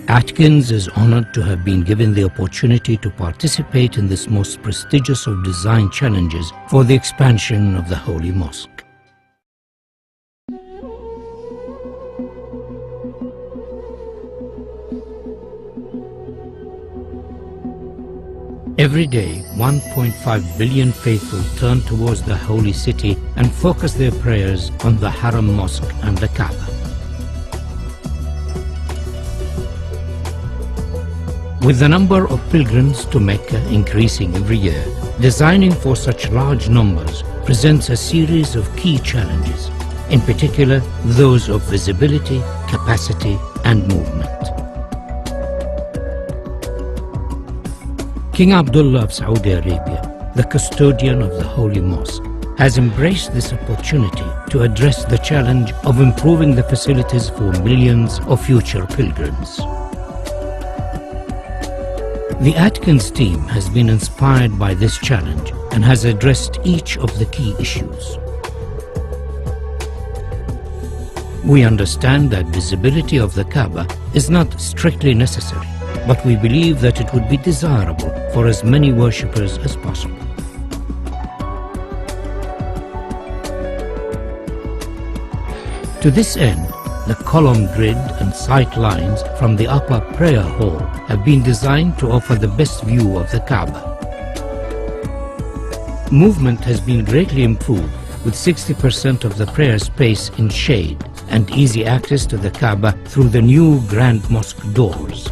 Atkins is honored to have been given the opportunity to participate in this most prestigious of design challenges for the expansion of the Holy Mosque. Every day, 1.5 billion faithful turn towards the holy city and focus their prayers on the Haram Mosque and the Kaaba. With the number of pilgrims to Mecca increasing every year, designing for such large numbers presents a series of key challenges, in particular those of visibility, capacity and movement. King Abdullah of Saudi Arabia, the custodian of the Holy Mosque, has embraced this opportunity to address the challenge of improving the facilities for millions of future pilgrims. The Atkins team has been inspired by this challenge and has addressed each of the key issues. We understand that visibility of the Kaaba is not strictly necessary, but we believe that it would be desirable for as many worshippers as possible. To this end, the column grid and sight lines from the upper prayer hall have been designed to offer the best view of the Kaaba. Movement has been greatly improved, with 60% of the prayer space in shade and easy access to the Kaaba through the new Grand Mosque doors.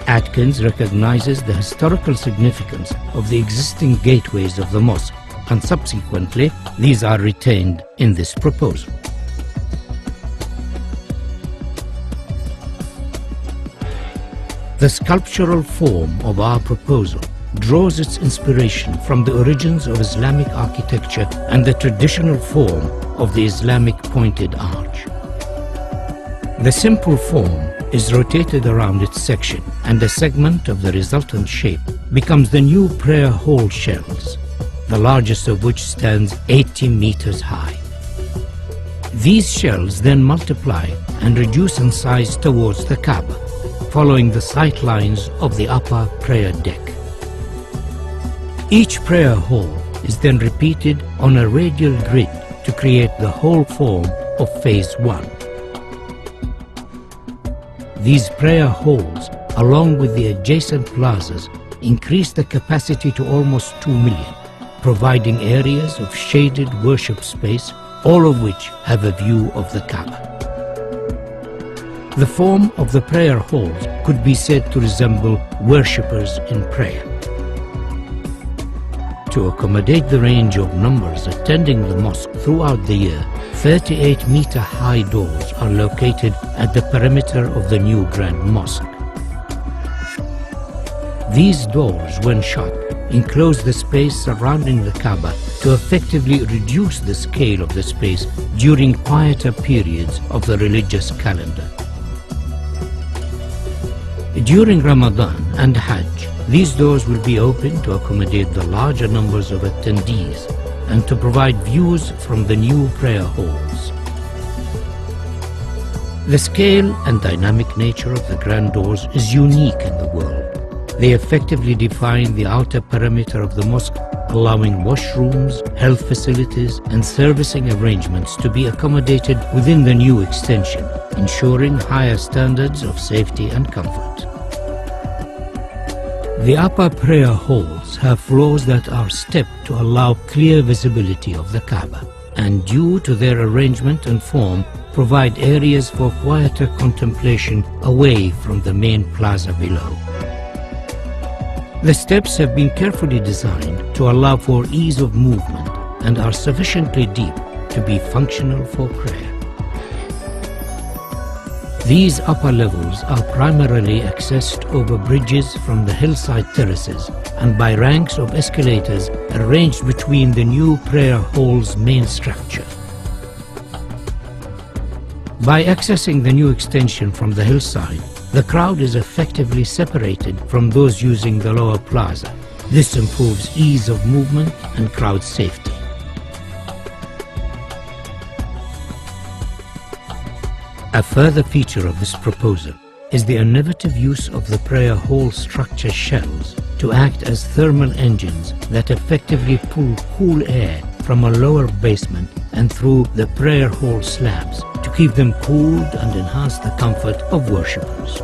Atkins recognizes the historical significance of the existing gateways of the mosque, and subsequently these are retained in this proposal. The sculptural form of our proposal draws its inspiration from the origins of Islamic architecture and the traditional form of the Islamic pointed arch. The simple form is rotated around its section, and a segment of the resultant shape becomes the new prayer hall shells, the largest of which stands 80 meters high. These shells then multiply and reduce in size towards the Kaaba, following the sight lines of the upper prayer deck. Each prayer hall is then repeated on a radial grid to create the whole form of Phase 1. These prayer halls, along with the adjacent plazas, increase the capacity to almost 2 million, providing areas of shaded worship space, all of which have a view of the Kaaba. The form of the prayer halls could be said to resemble worshippers in prayer. To accommodate the range of numbers attending the mosque throughout the year, 38-meter-high doors are located at the perimeter of the new Grand Mosque. These doors, when shut, enclose the space surrounding the Kaaba to effectively reduce the scale of the space during quieter periods of the religious calendar. During Ramadan and Hajj, these doors will be open to accommodate the larger numbers of attendees and to provide views from the new prayer halls. The scale and dynamic nature of the grand doors is unique in the world. They effectively define the outer perimeter of the mosque, allowing washrooms, health facilities and servicing arrangements to be accommodated within the new extension, ensuring higher standards of safety and comfort. The upper prayer halls have floors that are stepped to allow clear visibility of the Kaaba, and due to their arrangement and form, provide areas for quieter contemplation away from the main plaza below. The steps have been carefully designed to allow for ease of movement and are sufficiently deep to be functional for prayer. These upper levels are primarily accessed over bridges from the hillside terraces and by ranks of escalators arranged between the new prayer hall's main structure. By accessing the new extension from the hillside, the crowd is effectively separated from those using the lower plaza. This improves ease of movement and crowd safety. A further feature of this proposal is the innovative use of the prayer hall structure shells to act as thermal engines that effectively pull cool air from a lower basement and through the prayer hall slabs to keep them cooled and enhance the comfort of worshippers.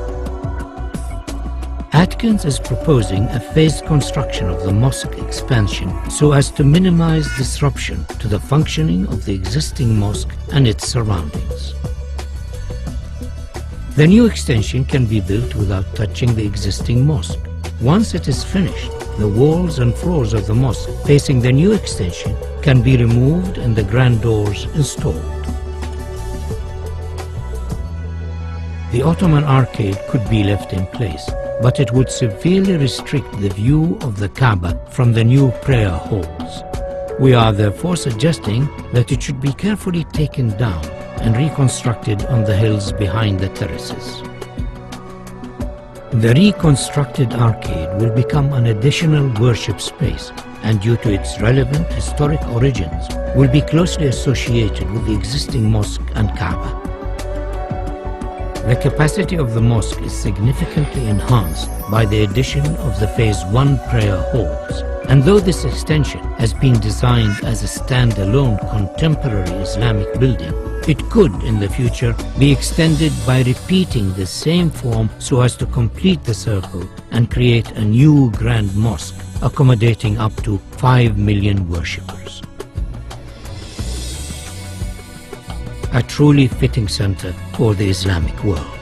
Atkins is proposing a phased construction of the mosque expansion so as to minimize disruption to the functioning of the existing mosque and its surroundings. The new extension can be built without touching the existing mosque. Once it is finished, the walls and floors of the mosque facing the new extension can be removed and the grand doors installed. The Ottoman arcade could be left in place, but it would severely restrict the view of the Kaaba from the new prayer halls. We are therefore suggesting that it should be carefully taken down and reconstructed on the hills behind the terraces. The reconstructed arcade will become an additional worship space, and due to its relevant historic origins, will be closely associated with the existing mosque and Kaaba. The capacity of the mosque is significantly enhanced by the addition of the Phase 1 prayer halls, and though this extension has been designed as a standalone contemporary Islamic building, it could in the future be extended by repeating the same form so as to complete the circle and create a new grand mosque accommodating up to 5 million worshippers. A truly fitting center for the Islamic world.